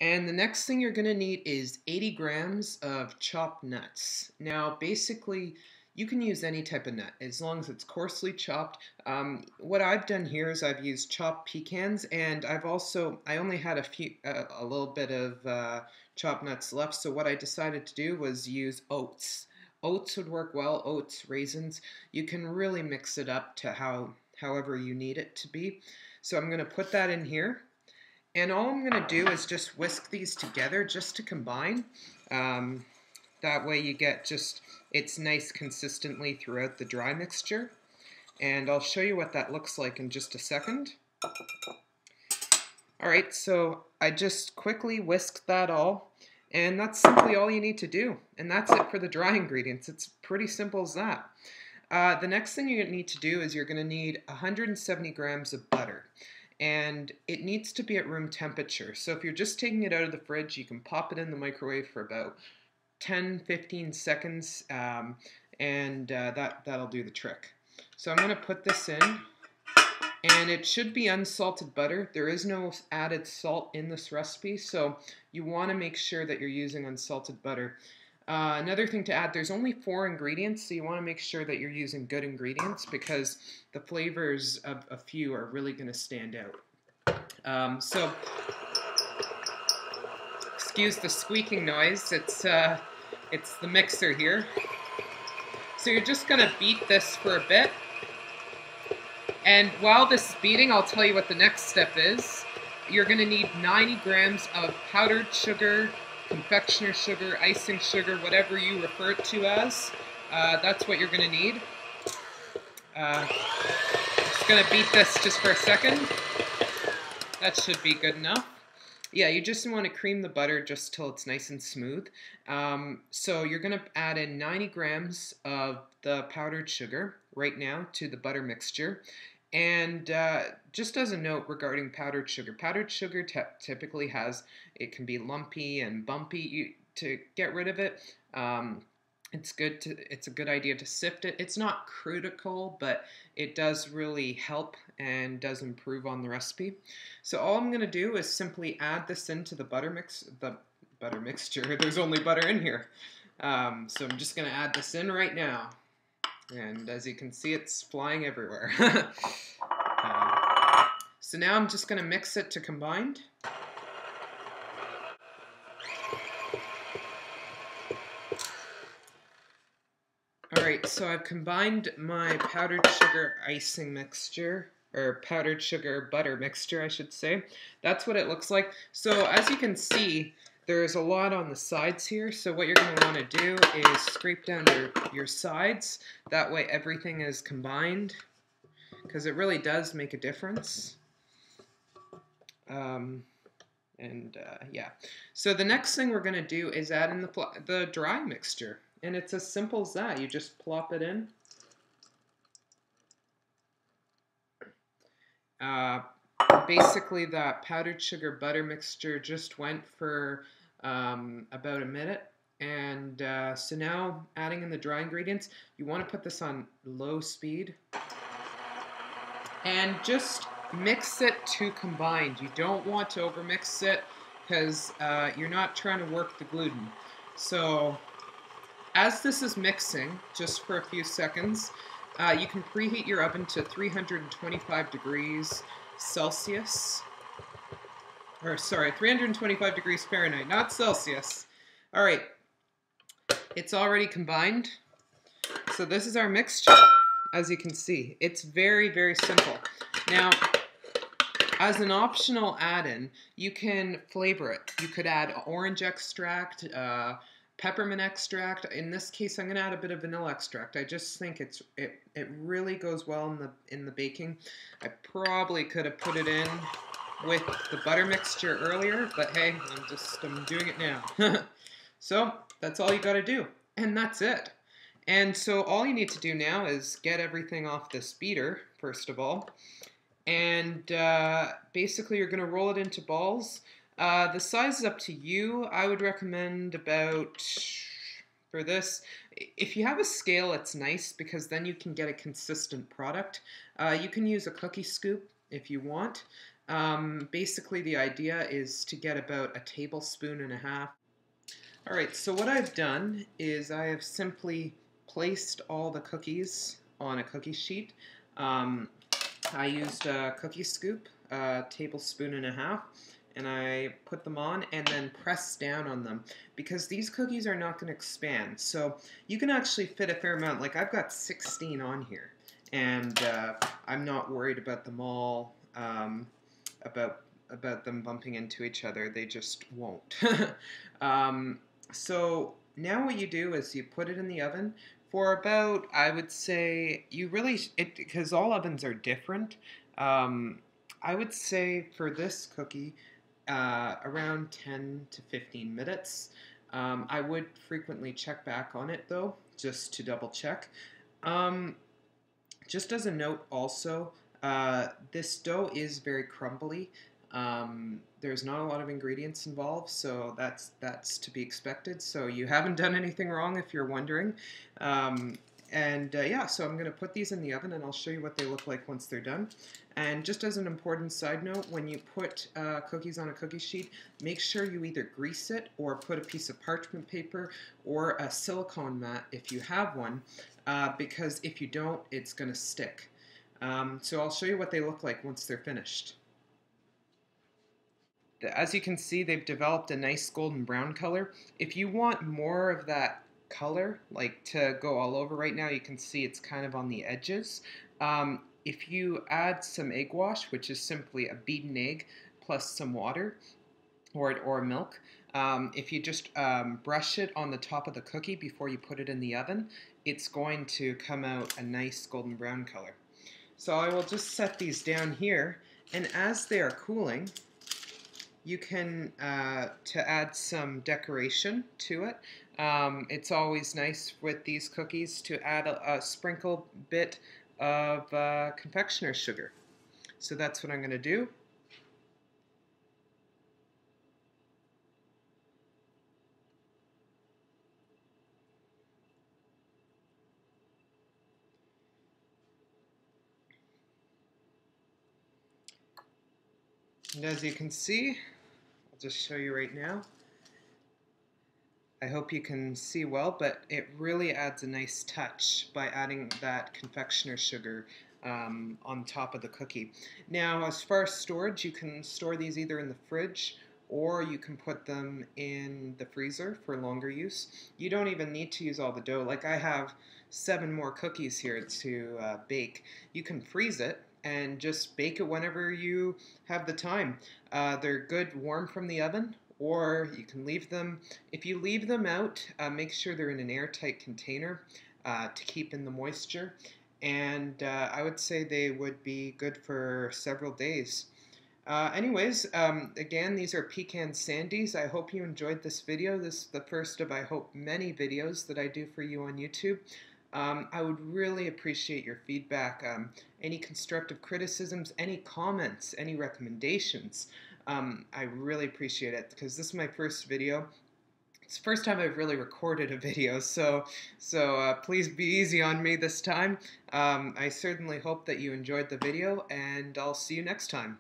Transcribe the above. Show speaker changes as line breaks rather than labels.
And the next thing you're going to need is 80 grams of chopped nuts. Now, basically, you can use any type of nut as long as it's coarsely chopped. What I've done here is I've used chopped pecans, and I only had a little bit of chopped nuts left. So what I decided to do was use oats. Oats would work well. Oats, raisins. You can really mix it up to however you need it to be. So I'm going to put that in here. And all I'm going to do is just whisk these together just to combine. That way you get it's nice consistently throughout the dry mixture. And I'll show you what that looks like in just a second. Alright, so I just quickly whisked that all. And that's simply all you need to do. And that's it for the dry ingredients. It's pretty simple as that. The next thing you need to do is you're going to need 170 grams of butter. And it needs to be at room temperature. So if you're just taking it out of the fridge, you can pop it in the microwave for about 10-15 seconds, and that'll do the trick. So I'm going to put this in, and it should be unsalted butter. There is no added salt in this recipe, so you want to make sure that you're using unsalted butter. Another thing to add, there's only 4 ingredients, so you want to make sure that you're using good ingredients because the flavors of a few are really going to stand out. So, excuse the squeaking noise, it's the mixer here. So you're just going to beat this for a bit. And while this is beating, I'll tell you what the next step is. You're going to need 90 grams of powdered sugar, confectioner sugar, icing sugar, whatever you refer to as. That's what you're going to need. Just going to beat this just for a second. That should be good enough. Yeah, you just want to cream the butter just till it's nice and smooth. So you're going to add in 90 grams of the powdered sugar right now to the butter mixture. And just as a note regarding powdered sugar typically it can be lumpy and bumpy. To get rid of it, it's a good idea to sift it. It's not critical, but it does really help and does improve on the recipe. So all I'm going to do is simply add this into the butter mixture. There's only butter in here. So I'm just going to add this in right now. And as you can see, it's flying everywhere. So now I'm just going to mix it to combined. Alright, so I've combined my powdered sugar icing mixture, or powdered sugar butter mixture, I should say. That's what it looks like. So as you can see, there's a lot on the sides here, so what you're going to want to do is scrape down your sides. That way everything is combined, because it really does make a difference. Yeah. So the next thing we're going to do is add in the dry mixture. And it's as simple as that. You just plop it in. Basically, that powdered sugar butter mixture just went for about a minute. And so now, adding in the dry ingredients, you want to put this on low speed. And just mix it to combined. You don't want to overmix it because you're not trying to work the gluten. So as this is mixing, just for a few seconds, you can preheat your oven to 325 degrees Celsius. Or sorry, 325 degrees Fahrenheit, not Celsius. All right, it's already combined. So this is our mixture, as you can see. It's very, very simple. Now, as an optional add-in, you can flavor it. You could add orange extract, peppermint extract. In this case, I'm going to add a bit of vanilla extract. I just think it really goes well in the baking. I probably could have put it in with the butter mixture earlier, but hey, I'm doing it now. So that's all you got to do, and that's it. And so all you need to do now is get everything off this beater first of all, and basically you're going to roll it into balls. The size is up to you. I would recommend about, for this, if you have a scale, it's nice because then you can get a consistent product. You can use a cookie scoop if you want. Basically, the idea is to get about a tablespoon and a half. All right, so what I've done is I have simply placed all the cookies on a cookie sheet. I used a cookie scoop, a tablespoon and a half, and I put them on and then pressed down on them because these cookies are not going to expand. So you can actually fit a fair amount. Like I've got 16 on here, and I'm not worried about them all, about them bumping into each other. They just won't. So now what you do is you put it in the oven for about, I would say, because all ovens are different. I would say for this cookie, around 10 to 15 minutes. I would frequently check back on it though, just to double check. Just as a note also, this dough is very crumbly. There's not a lot of ingredients involved, so that's to be expected. So you haven't done anything wrong if you're wondering. Yeah, so I'm going to put these in the oven and I'll show you what they look like once they're done. And just as an important side note, when you put cookies on a cookie sheet, make sure you either grease it or put a piece of parchment paper or a silicone mat if you have one, because if you don't, it's going to stick. So I'll show you what they look like once they're finished. As you can see, they've developed a nice golden brown color. If you want more of that color, like to go all over right now, you can see it's kind of on the edges. If you add some egg wash, which is simply a beaten egg plus some water or milk, if you just brush it on the top of the cookie before you put it in the oven, it's going to come out a nice golden brown color. So I will just set these down here, and as they are cooling, you can, to add some decoration to it, it's always nice with these cookies to add a sprinkle bit of confectioner sugar. So that's what I'm going to do. And as you can see, I'll just show you right now. I hope you can see well, but it really adds a nice touch by adding that confectioner sugar on top of the cookie. Now, as far as storage, you can store these either in the fridge or you can put them in the freezer for longer use. You don't even need to use all the dough. Like I have 7 more cookies here to bake. You can freeze it and just bake it whenever you have the time. They're good warm from the oven, or you can leave them. If you leave them out, make sure they're in an airtight container to keep in the moisture. And I would say they would be good for several days. Anyways, again, these are Pecan Sandies. I hope you enjoyed this video. This is the first of, I hope, many videos that I do for you on YouTube. I would really appreciate your feedback, any constructive criticisms, any comments, any recommendations. I really appreciate it because this is my first video. It's the first time I've really recorded a video, so please be easy on me this time. I certainly hope that you enjoyed the video, and I'll see you next time.